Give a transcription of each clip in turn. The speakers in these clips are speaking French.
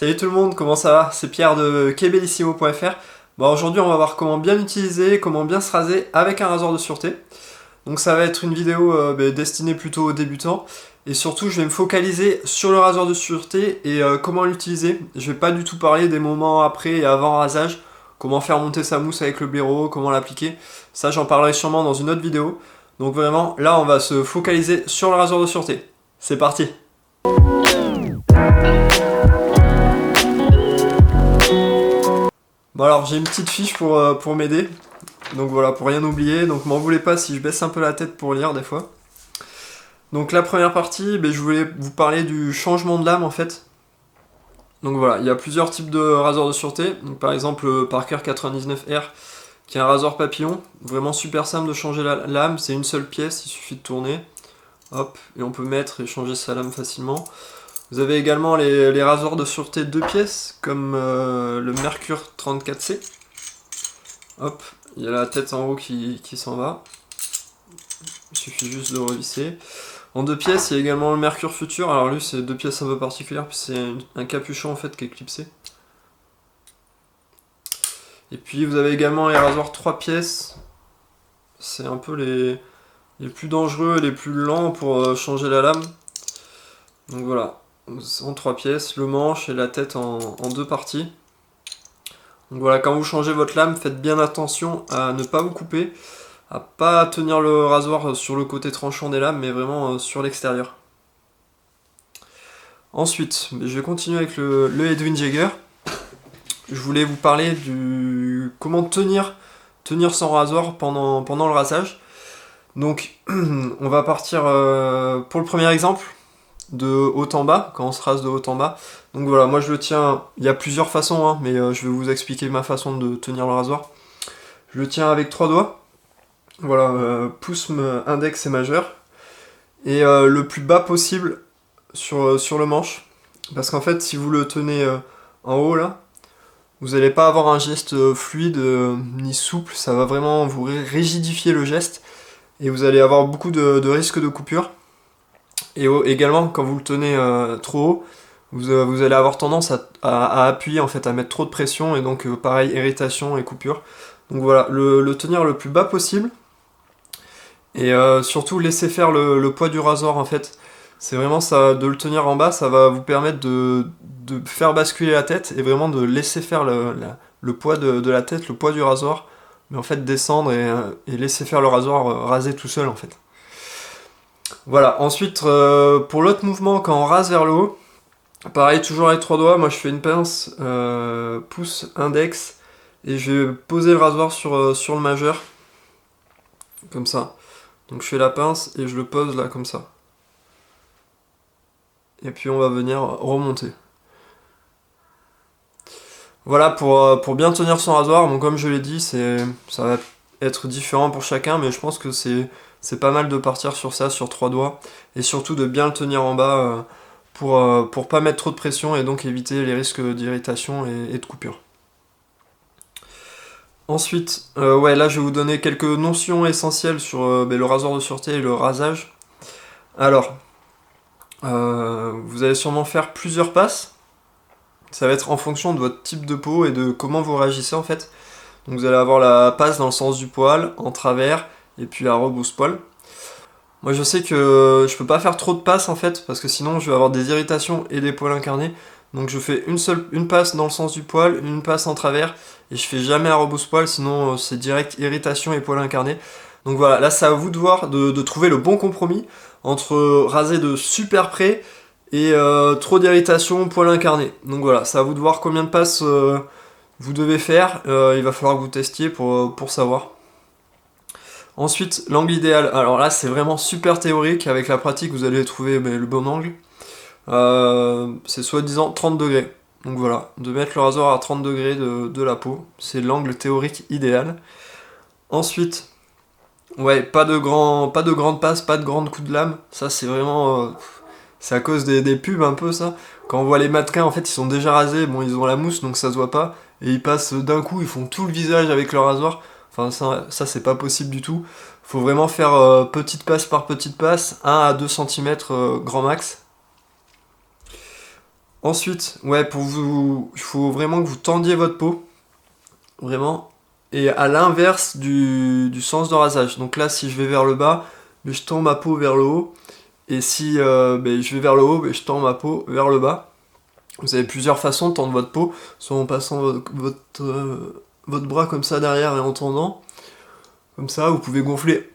Salut tout le monde, comment ça va? C'est Pierre de Kebellissimo.fr. Bon, aujourd'hui on va voir comment bien utiliser, comment bien se raser avec un rasoir de sûreté. Donc ça va être une vidéo destinée plutôt aux débutants. Et surtout je vais me focaliser sur le rasoir de sûreté et comment l'utiliser. Je vais pas du tout parler des moments après et avant rasage. Comment faire monter sa mousse avec le blaireau, comment l'appliquer. Ça j'en parlerai sûrement dans une autre vidéo. Donc vraiment là on va se focaliser sur le rasoir de sûreté. C'est parti! Bon alors j'ai une petite fiche pour m'aider. Donc voilà, pour rien oublier. Donc m'en voulez pas si je baisse un peu la tête pour lire des fois. Donc la première partie, je voulais vous parler du changement de lame en fait. Donc voilà, il y a plusieurs types de rasoirs de sûreté. Donc par exemple le Parker 99R qui est un rasoir papillon. Vraiment super simple de changer la lame, c'est une seule pièce, il suffit de tourner. Hop, et on peut mettre et changer sa lame facilement. Vous avez également les rasoirs de sûreté 2 pièces, comme le Mercure 34C. Hop, il y a la tête en haut qui s'en va. Il suffit juste de revisser. En 2 pièces, il y a également le Mercure Futur. Alors lui, c'est 2 pièces un peu particulières, puis c'est un capuchon en fait qui est clipsé. Et puis vous avez également les rasoirs 3 pièces. C'est un peu les plus dangereux et les plus lents pour changer la lame. Donc voilà. En 3 pièces, le manche et la tête en 2 parties. Donc voilà, quand vous changez votre lame, faites bien attention à ne pas vous couper, à pas tenir le rasoir sur le côté tranchant des lames, mais vraiment sur l'extérieur. Ensuite, je vais continuer avec le Edwin Jäger. Je voulais vous parler du comment tenir son rasoir pendant le rasage. Donc, on va partir pour le premier exemple. De haut en bas, quand on se rase de haut en bas. Donc voilà, moi je le tiens, il y a plusieurs façons, hein, mais je vais vous expliquer ma façon de tenir le rasoir. Je le tiens avec 3 doigts, voilà, pouce, index et majeur, et le plus bas possible sur le manche, parce qu'en fait si vous le tenez en haut là, vous n'allez pas avoir un geste fluide ni souple, ça va vraiment vous rigidifier le geste, et vous allez avoir beaucoup de risques de coupure. Et également, quand vous le tenez trop haut, vous allez avoir tendance à appuyer, en fait, à mettre trop de pression, et donc pareil, irritation et coupure. Donc voilà, le tenir le plus bas possible, et surtout laisser faire le poids du rasoir, en fait. C'est vraiment ça, de le tenir en bas, ça va vous permettre de faire basculer la tête, et vraiment de laisser faire le poids de la tête, le poids du rasoir, mais en fait descendre et laisser faire le rasoir raser tout seul, en fait. Voilà, ensuite pour l'autre mouvement, quand on rase vers le haut, pareil, toujours avec 3 doigts, moi je fais une pince, pouce, index, et je vais poser le rasoir sur le majeur, comme ça. Donc je fais la pince et je le pose là, comme ça. Et puis on va venir remonter. Voilà pour bien tenir son rasoir. Donc comme je l'ai dit, ça va être différent pour chacun, mais je pense que c'est pas mal de partir sur ça, sur 3 doigts, et surtout de bien le tenir en bas pour pas mettre trop de pression et donc éviter les risques d'irritation et de coupure. Ensuite, ouais, là je vais vous donner quelques notions essentielles sur le rasoir de sûreté et le rasage. Alors, vous allez sûrement faire plusieurs passes. Ça va être en fonction de votre type de peau et de comment vous réagissez en fait. Donc vous allez avoir la passe dans le sens du poil, en travers, et puis la rebrousse-poil. Moi je sais que je peux pas faire trop de passes en fait, parce que sinon je vais avoir des irritations et des poils incarnés. Donc je fais une passe dans le sens du poil, une passe en travers, et je fais jamais la rebrousse-poil, sinon c'est direct irritation et poils incarnés. Donc voilà, là c'est à vous de voir, de trouver le bon compromis entre raser de super près et trop d'irritation, poils incarnés. Donc voilà, c'est à vous de voir combien de passes vous devez faire, il va falloir que vous testiez pour savoir. Ensuite, l'angle idéal. Alors là, c'est vraiment super théorique. Avec la pratique, vous allez trouver le bon angle. C'est soi-disant 30 degrés. Donc voilà, de mettre le rasoir à 30 degrés de la peau. C'est l'angle théorique idéal. Ensuite, ouais, pas de grandes passes, pas de grandes coups de lame. Ça, c'est vraiment... c'est à cause des pubs un peu, ça. Quand on voit les mannequins, en fait, ils sont déjà rasés. Bon, ils ont la mousse, donc ça se voit pas. Et ils passent d'un coup, ils font tout le visage avec leur rasoir. Enfin, ça c'est pas possible du tout. Faut vraiment faire petite passe par petite passe, 1 à 2 cm grand max. Ensuite, ouais, il faut vraiment que vous tendiez votre peau, vraiment, et à l'inverse du sens de rasage. Donc là, si je vais vers le bas, mais je tends ma peau vers le haut, et si je vais vers le haut, je tends ma peau vers le bas. Vous avez plusieurs façons de tendre votre peau, soit en passant votre bras comme ça derrière et en tendant, comme ça, vous pouvez gonfler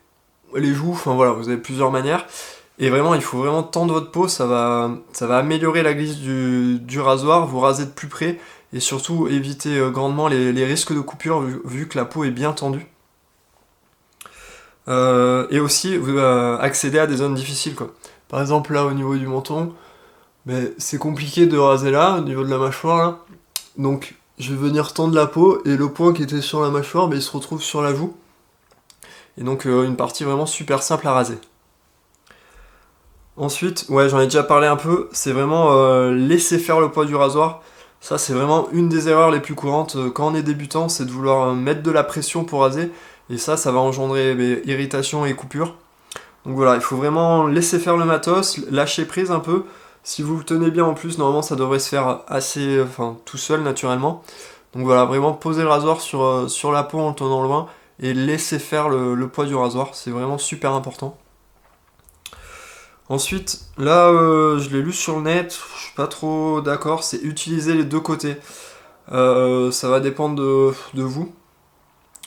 les joues, enfin voilà, vous avez plusieurs manières. Et vraiment, il faut vraiment tendre votre peau, ça va améliorer la glisse du rasoir, vous raser de plus près, et surtout éviter grandement les risques de coupure vu que la peau est bien tendue. Et aussi accéder à des zones difficiles, quoi. Par exemple, là, au niveau du menton, mais c'est compliqué de raser là, au niveau de la mâchoire, là. Donc, je vais venir tendre la peau, et le point qui était sur la mâchoire, il se retrouve sur la joue. Et donc, une partie vraiment super simple à raser. Ensuite, ouais, j'en ai déjà parlé un peu, c'est vraiment laisser faire le poids du rasoir. Ça, c'est vraiment une des erreurs les plus courantes quand on est débutant, c'est de vouloir mettre de la pression pour raser. Et ça va engendrer irritation et coupure. Donc voilà, il faut vraiment laisser faire le matos, lâcher prise un peu. Si vous le tenez bien en plus, normalement ça devrait se faire assez, enfin tout seul naturellement. Donc voilà, vraiment poser le rasoir sur la peau en le tenant loin et laisser faire le poids du rasoir, c'est vraiment super important. Ensuite, là, je l'ai lu sur le net, je suis pas trop d'accord, c'est utiliser les deux côtés. Ça va dépendre de vous.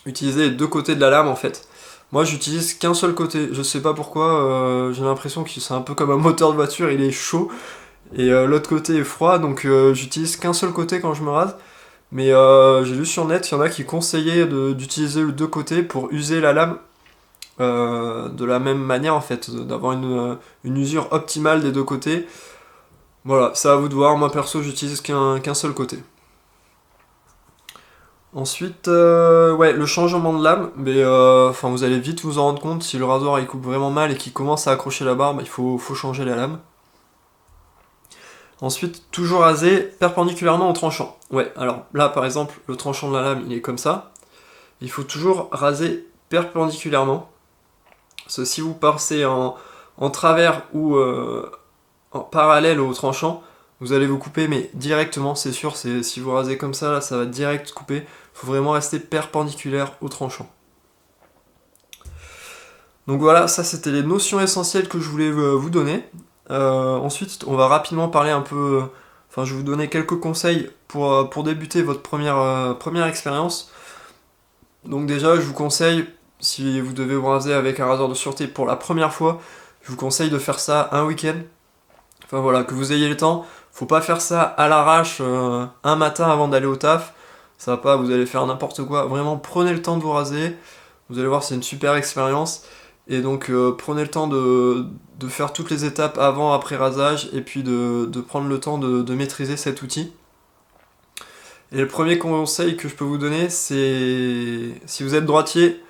Utiliser les deux côtés de la lame en fait. Moi, j'utilise qu'un seul côté. Je sais pas pourquoi, j'ai l'impression que c'est un peu comme un moteur de voiture, il est chaud et l'autre côté est froid, donc j'utilise qu'un seul côté quand je me rase. Mais j'ai lu sur le net, il y en a qui conseillaient d'utiliser les deux côtés pour user la lame de la même manière en fait, d'avoir une usure optimale des deux côtés. Voilà, c'est à vous de voir. Moi perso, j'utilise qu'un seul côté. Ensuite, ouais, le changement de lame, mais enfin vous allez vite vous en rendre compte si le rasoir il coupe vraiment mal et qu'il commence à accrocher la barbe, il faut changer la lame. Ensuite, toujours raser perpendiculairement au tranchant. Ouais, alors là par exemple, le tranchant de la lame il est comme ça. Il faut toujours raser perpendiculairement. Parce que si vous passez en travers ou en parallèle au tranchant, vous allez vous couper, mais directement, c'est sûr, si vous rasez comme ça, là, ça va direct couper. Il faut vraiment rester perpendiculaire au tranchant. Donc voilà, ça c'était les notions essentielles que je voulais vous donner. Ensuite, on va rapidement parler un peu. Enfin, je vais vous donner quelques conseils pour débuter votre première expérience. Donc déjà, je vous conseille, si vous devez vous raser avec un rasoir de sûreté pour la première fois, je vous conseille de faire ça un week-end. Enfin voilà, que vous ayez le temps. Faut pas faire ça à l'arrache un matin avant d'aller au taf. Ça va pas, vous allez faire n'importe quoi. Vraiment, prenez le temps de vous raser. Vous allez voir, c'est une super expérience. Et donc, prenez le temps de faire toutes les étapes avant, après rasage. Et puis de prendre le temps de maîtriser cet outil. Et le premier conseil que je peux vous donner, c'est si vous êtes droitier,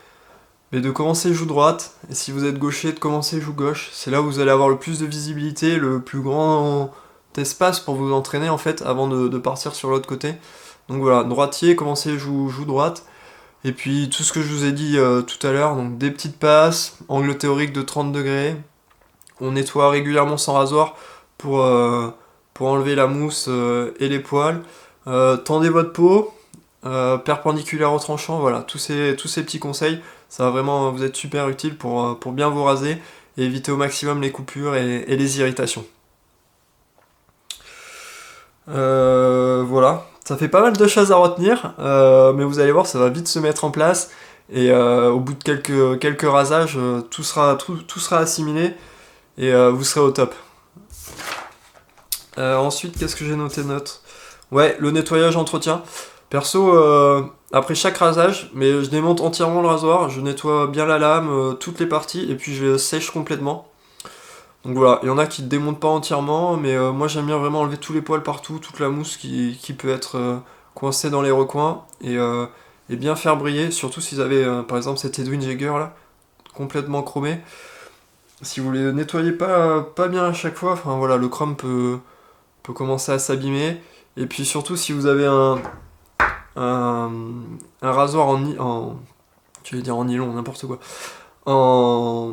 mais de commencer joue droite, et si vous êtes gaucher, de commencer joue gauche. C'est là où vous allez avoir le plus de visibilité, le plus grand espace pour vous entraîner en fait, avant de partir sur l'autre côté. Donc voilà, droitier, commencez joue droite. Et puis tout ce que je vous ai dit tout à l'heure, donc des petites passes, angle théorique de 30 degrés. On nettoie régulièrement sans rasoir pour enlever la mousse et les poils. Tendez votre peau, perpendiculaire au tranchant, voilà, tous ces petits conseils, ça va vraiment vous être super utile pour bien vous raser et éviter au maximum les coupures et les irritations. Voilà, ça fait pas mal de choses à retenir, mais vous allez voir, ça va vite se mettre en place et au bout de quelques rasages, tout sera assimilé et vous serez au top. Ensuite, qu'est-ce que j'ai noté de note? Ouais, le nettoyage entretien. Perso, après chaque rasage, mais je démonte entièrement le rasoir, je nettoie bien la lame, toutes les parties, et puis je sèche complètement. Donc voilà, il y en a qui ne démontent pas entièrement, mais moi j'aime bien vraiment enlever tous les poils partout, toute la mousse qui peut être coincée dans les recoins, et bien faire briller, surtout si vous avez par exemple cet Edwin Jaeger là, complètement chromé. Si vous les nettoyez pas bien à chaque fois, enfin voilà, le chrome peut commencer à s'abîmer. Et puis surtout si vous avez un, un rasoir je vais dire en nylon, n'importe quoi. En...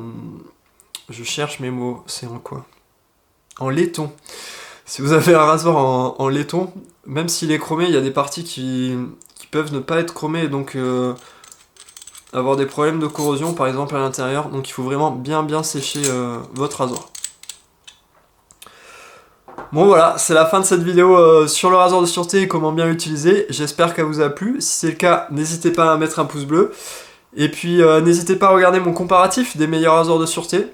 Je cherche mes mots, c'est en quoi? En laiton. Si vous avez un rasoir en laiton, même s'il est chromé, il y a des parties qui peuvent ne pas être chromées et donc avoir des problèmes de corrosion par exemple à l'intérieur. Donc il faut vraiment bien sécher votre rasoir. Bon voilà, c'est la fin de cette vidéo sur le rasoir de sûreté et comment bien l'utiliser. J'espère qu'elle vous a plu. Si c'est le cas, n'hésitez pas à mettre un pouce bleu. Et puis n'hésitez pas à regarder mon comparatif des meilleurs rasoirs de sûreté.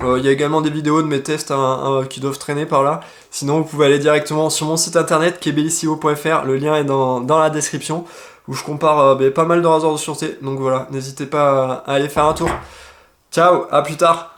Il y a également des vidéos de mes tests qui doivent traîner par là. Sinon vous pouvez aller directement sur mon site internet qui est bellissimo.fr. Le lien est dans la description où je compare pas mal de rasoirs de sûreté. Donc voilà, n'hésitez pas à aller faire un tour. Ciao, à plus tard.